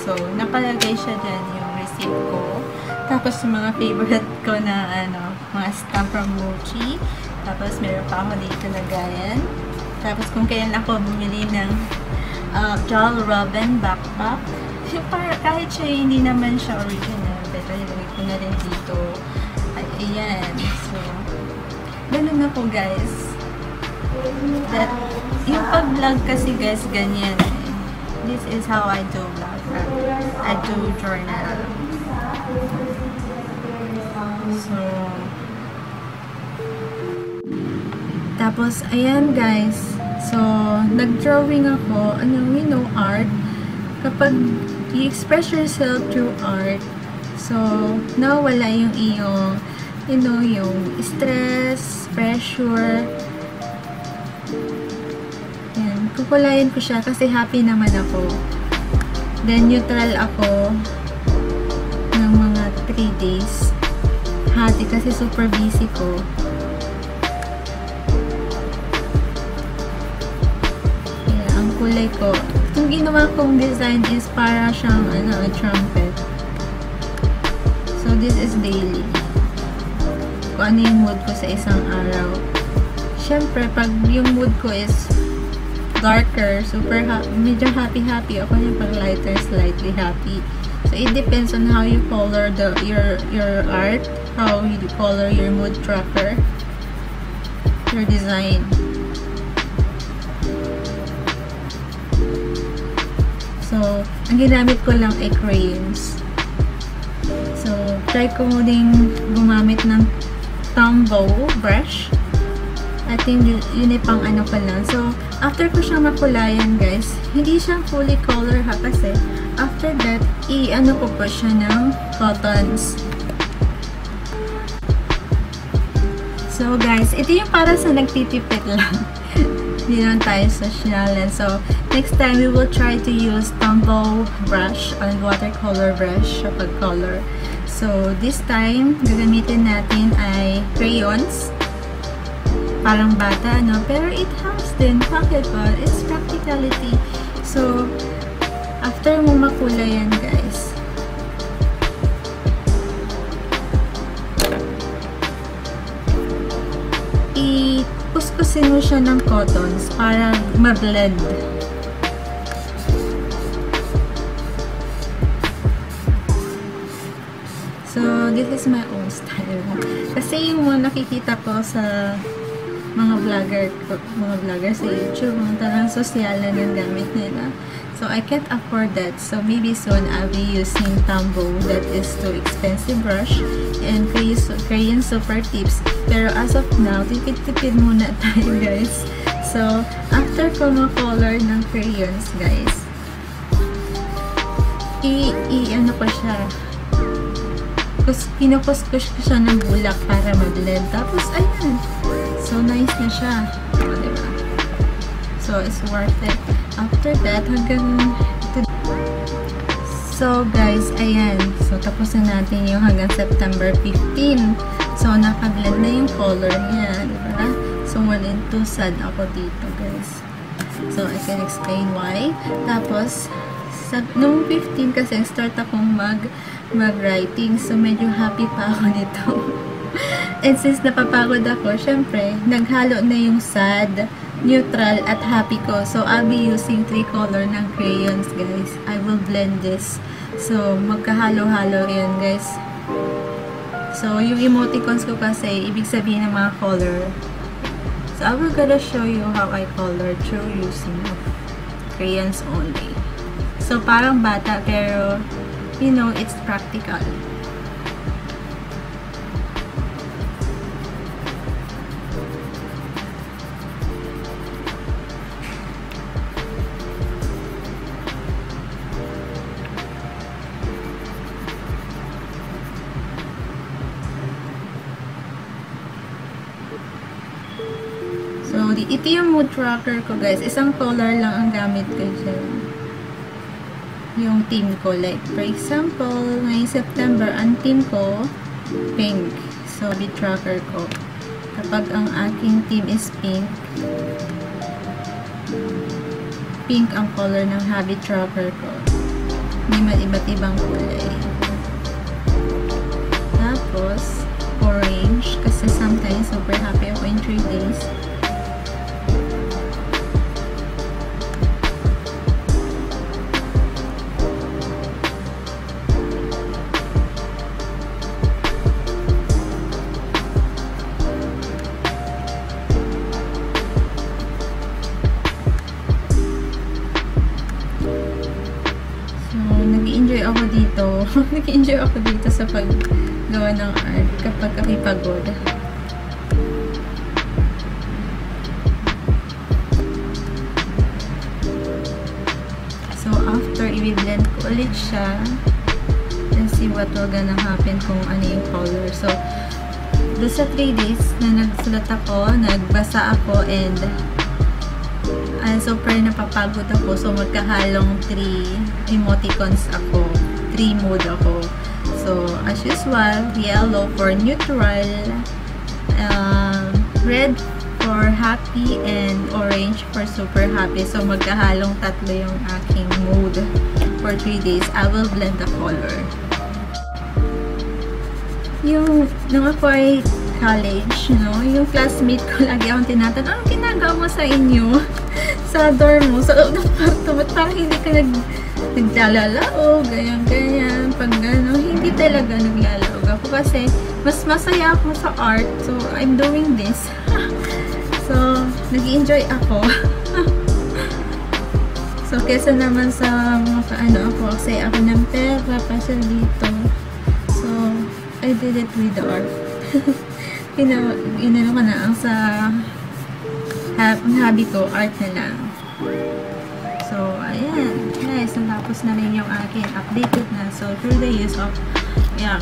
So, napalagay siya dyan yung receipt ko. Tapos, yung mga favorite ko na, mga stamp from Mochi. Tapos, meron pa ako dito lagayan. Tapos, kung kailan ako bumili ng Jol Robin backpack. Kahit siya, hindi naman siya original. Pero, ilagay ko na rin dito. Ayan. So, ganun na po, guys. That, yung pag-vlog kasi, guys, ganyan eh. This is how I do vlog. I do journal. So, tapos, ayan guys. So, nag-drawing ako. Art. Kapag you-express yourself through art, so, nawala yung iyong, yung stress, pressure. Kukulayan ko siya kasi happy naman ako. Then, neutral ako ng mga 3 days. Hati kasi super busy ko. Yeah, ang kulay ko. Yung ginawa kong design is para siyang trumpet. So, this is daily. Kung ano yung mood ko sa isang araw. Siyempre, pag yung mood ko is darker, medyo happy ako yung pag lighter, slightly happy. So it depends on how you color your art, how you color your mood tracker, your design. So, ang ginamit ko lang ay crayons. So, try ko ding gumamit ng Tombow brush. I think yun ay pang pa lang. So, after ko siyang makulayan, guys, hindi siya fully color ha kasi after that, ko po siya ng cottons. So, guys, ito yung para sa nagtitipid lang. Hindi naman tayo sosyalan. So, next time, we will try to use Tombow brush and watercolor brush sa pag-color. So, this time, gagamitin natin ay crayons. Parang bata, pero it helps din. Bakit ba? It's practicality. So, after mo makulay yan, guys, ipuskusin mo siya ng cottons para ma-blend. So, this is my own style. Kasi yung nakikita ko sa mga vlogger sa YouTube, mga talang sosyalan yung gamit nila. So, I can't afford that. So, maybe soon, I'll be using Tombow. That is too expensive brush. And Crayon Super Tips. Pero as of now, tipid-tipid muna tayo, guys. So, after ko ma-color ng crayons, guys, ko siya. Pinukuskus ko siya ng bulak para mag-blend. Tapos, ayan. So, nice na siya. Diba? So, it's worth it. After that, so, guys, ayan. So, tapos na natin yung hanggang September 15. So, naka-blend na yung color niya. Diba? So, 1 sad ako dito, guys. So, I can explain why. Tapos, noong 15 kasi, start akong mag-writing. So, medyo happy pa ako nito. And since napapagod ako, syempre, naghalo na yung sad, neutral, at happy ko. So, I'll be using 3 color ng crayons, guys. I will blend this. So, magkahalo-halo yan, guys. So, yung emoticons ko kasi, ibig sabihin ng mga color. So, I will gonna show you how I color through using crayons only. So, parang bata, pero, it's practical. So, ito yung mood tracker ko, guys. Isang color lang ang gamit ko dyan. Yung theme ko. Like, for example, ngayong September, ang theme ko, pink. So, the tracker ko. Kapag ang aking theme is pink, pink ang color ng habit tracker ko. May iba't ibang kulay. Tapos, orange. Kasi sometimes, super happy ako in 3 days. Nag-enjoy ako dito. Nag-enjoy ako dito sa paggawa ng art kapag kapipagod. So, after i-blend ko ulit siya, let's see what will gonna happen kung ano yung color. So, doon sa 3 days na nagsulat ako, nagbasa ako, and super napapagod ako. So, magkahalong 3 emoticons ako. 3 mood ako. So, as usual, yellow for neutral, red for happy, and orange for super happy. So, magkahalong 3 yung aking mood for 3 days. I will blend the color. Nung ako ay college, yung classmate ko, lagi akong tinatanong, anong ginagawa mo sa inyo? Sa dorm mo, sa loob ng kwarto, ba't parang hindi ka naglalaro, ganyan. Pag hindi talaga naglalaro ako kasi mas masaya ako sa art. So, I'm doing this. So, nag-enjoy ako. So, kesa naman sa ako, kasi ako ng pera, kasi dito. So, I did it with the art. Inano ko na ang sa hobby ko, art na lang. So, ayan. Guys, natapos na rin yung akin. Updated na. So, through the use of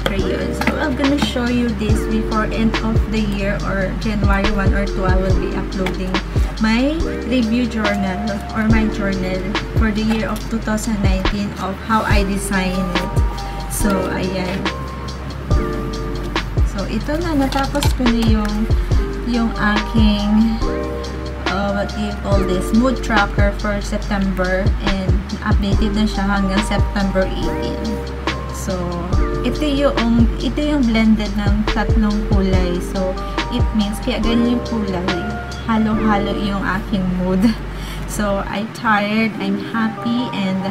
crayons. So, I'm gonna show you this before end of the year or January 1 or 2. I will be uploading my review journal or my journal for the year of 2019 of how I design it. So, ayan. So, ito na. Natapos ko na yung aking what do you call this, mood tracker for September, and updated na siya hanggang September 18. So, ito yung blended ng 3 kulay. So, it means, kaya ganyan yung kulay, halo-halo yung aking mood. So, I'm tired, I'm happy, and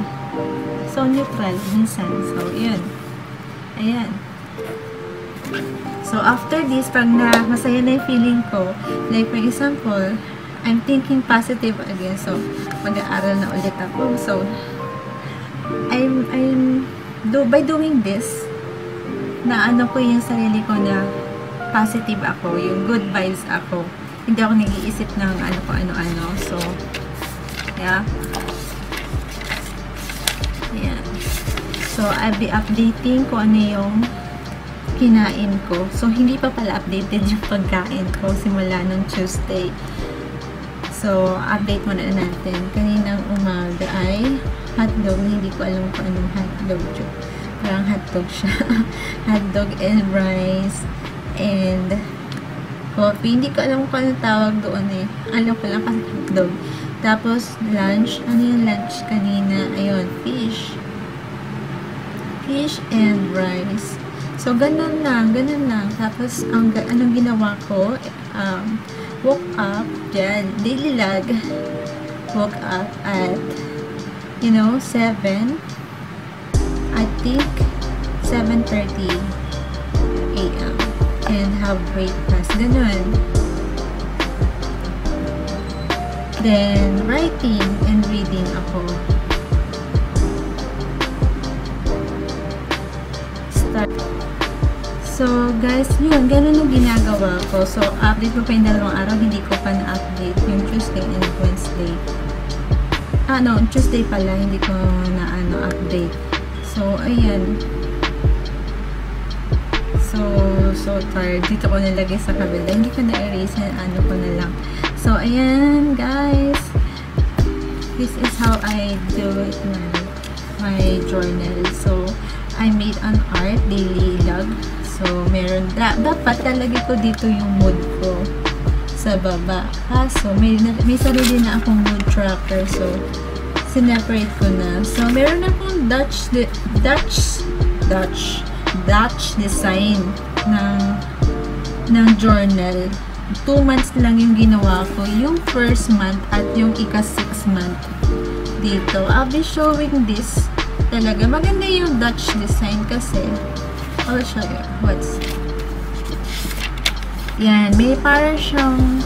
so neutral minsan. So, yun. Ayan. So, after this, pag masaya na yung feeling ko, like for example, I'm thinking positive again. So, mag-aaral na ulit ako. So, by doing this, naano ko yung sarili ko na positive ako, yung good vibes ako. Hindi ako nag-iisip ng ano. So, yeah. Ayan. So, I'll be updating kung ano yung kinain ko. So, hindi pa pala updated yung pagkain ko simula nung Tuesday. So, update muna natin. Kaninang umaga ay hotdog. Hindi ko alam kung anong hotdog. Parang hotdog siya. Hotdog and rice and coffee. Hindi ko alam kung anong tawag doon eh. Alam ko lang kasi hotdog. Tapos, lunch. Ano yung lunch kanina? Ayun, fish. Fish and rice. So, ganun lang. Tapos, anong ginawa ko? Woke up, dyan, daily log, woke up at, 7, I think, 7:30 a.m. and have breakfast, ganun. Then, writing and reading ako. Start. So, guys, yun, ganun yung ginagawa ko. So, update ko pa yung 2 araw, hindi ko pa na-update yung Tuesday and Wednesday. Tuesday pala, hindi ko update. So, ayan. So tired. Dito ko nilagay sa kabila. Hindi ko na-erase, ko na lang. So, ayan, guys. This is how I do it my journal. So, I made an art daily log. So, meron, dapat talagay ko dito yung mood ko sa baba. Kaso, may sarili na akong mood tracker. So, sineparate ko na. So, meron akong Dutch design ng journal. 2 months lang yung ginawa ko. Yung first month at yung ika-6 month dito. I'll be showing this. Talaga, maganda yung Dutch design kasi I'll show you. Yan, may para siyang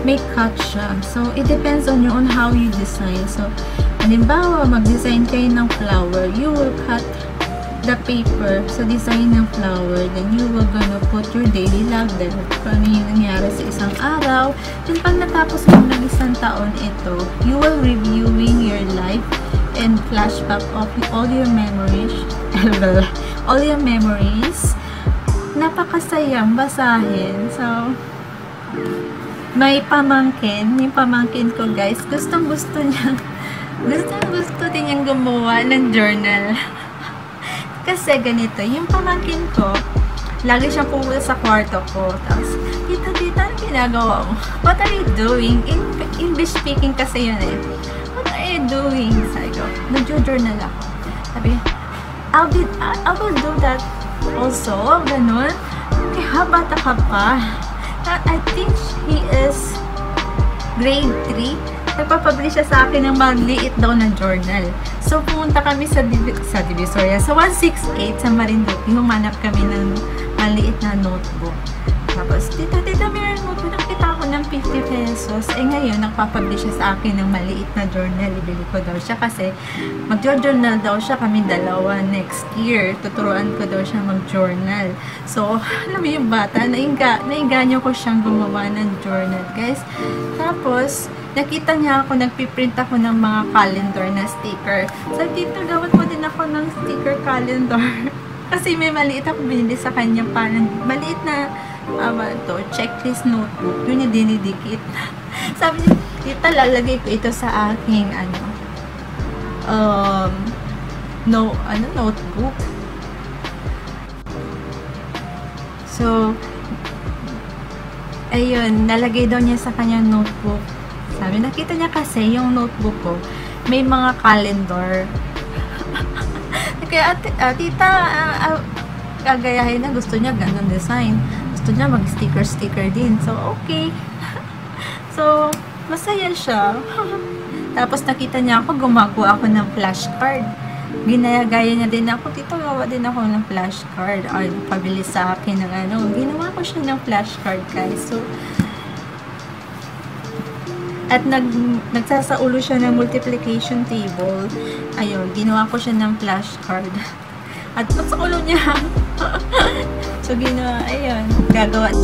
may cut siya. So, it depends on you on how you design. So, halimbawa, mag-design kayo ng flower, you will cut the paper sa design ng flower, then you will gonna put your daily log there. Kung ano yung nangyari sa isang araw, then pag natapos mo ng isang taon ito, you will reviewing your life and flashback of all your memories. All your memories. Napakasayang basahin. So, may pamangkin. Yung pamangkin ko, guys, gustong-gusto niya. Gustong-gusto din niyang gumawa ng journal. Kasi ganito, yung pamangkin ko, lagi siyang pumunta sa kwarto ko. Tapos, tita, ano ginagawa mo? What are you doing? English speaking kasi yun eh. What are you doing? Sabi ko, nag-journal ako. Sabi, I will do that also. Ganun. Kaya bata ka pa. I think he is grade 3. Nagpapublish siya sa akin ng maliit daw na journal. So, pumunta kami sa Divisoria. Sa 168 sa Marinduque, humanap kami ng maliit na notebook. Tapos, tita, meron notebook. Nakita ko ng 50 pesos. Ngayon, nagpapublish siya sa akin ng maliit na journal. Ibili ko daw siya kasi mag-journal daw siya kami dalawa next year. Tuturuan ko daw siya mag-journal. So, alam mo yung bata, naiganyo ko siyang gumawa ng journal, guys. Tapos, nakita niya ako, nagpiprint ako ng mga calendar na sticker. So, tita, gawin mo din ako ng sticker calendar. Kasi may maliit ako binili sa kanya, parang maliit na checklist notebook. Yun yung dinidikit. Sabi niya, tita, lalagay ko ito sa aking notebook. So, ayun, nalagay daw niya sa kanyang notebook. Sabi, nakita niya kasi yung notebook ko, may mga calendar. Kaya, tita, gagayahin na, gusto niya ganun design. Gusto niya mag-sticker din. So, okay. So, masaya siya. Tapos, nakita niya ako, gumagawa ako ng flashcard. Ginaya-gaya niya din ako, tito, gawa din ako ng flashcard. Ay, pabili sa akin ng ginawa ko siya ng flashcard, guys. So, at nagsasaulo siya ng multiplication table. Ayun, ginawa ko siya ng flashcard. At nagsaulo niya. So, ayun, gagawa.